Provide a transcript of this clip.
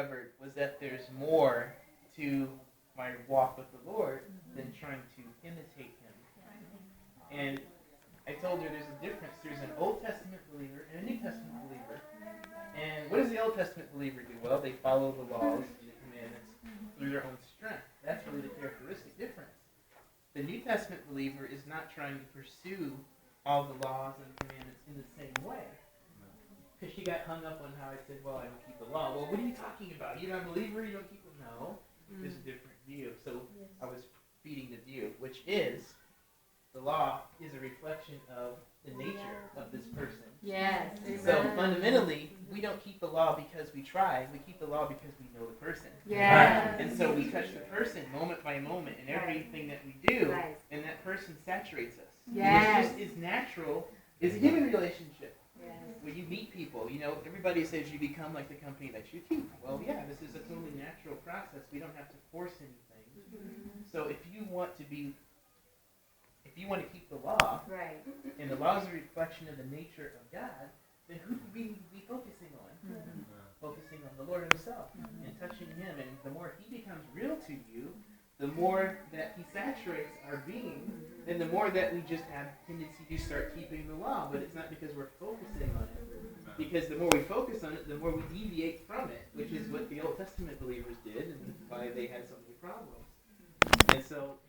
discovered was that there's more to my walk with the Lord than trying to imitate Him. And I told her there's a difference. There's an Old Testament believer and a New Testament believer. And what does the Old Testament believer do? Well, they follow the laws and the commandments through their own strength. That's really the characteristic difference. The New Testament believer is not trying to pursue all the laws and commandments in the same way. Because she got hung up on how I said, well, I don't keep the law. Well, what are you talking about? You're not a believer? You don't keep the law? No. There's a different view. So I was feeding the view, which is the law is a reflection of the nature of this person. Yes. So fundamentally, we don't keep the law because we try. We keep the law because we know the person. Yes. And so we touch the person moment by moment in everything that we do, and that person saturates us. Yes. And it's just as natural as a human relationship. Yes. When you meet people, everybody says you become like the company that you keep. Well, yeah, this is a totally natural process. We don't have to force anything. Mm-hmm. So if you want to keep the law, and the law is a reflection of the nature of God, then who do we need to be focusing on? Mm-hmm. Focusing on the Lord Himself and touching Him. And the more He becomes real to you, the more that He saturates our being, and the more that we just have tendency to start keeping the law. But it's not because we're focusing on it. Because the more we focus on it, the more we deviate from it, which is what the Old Testament believers did, and why they had so many problems. And so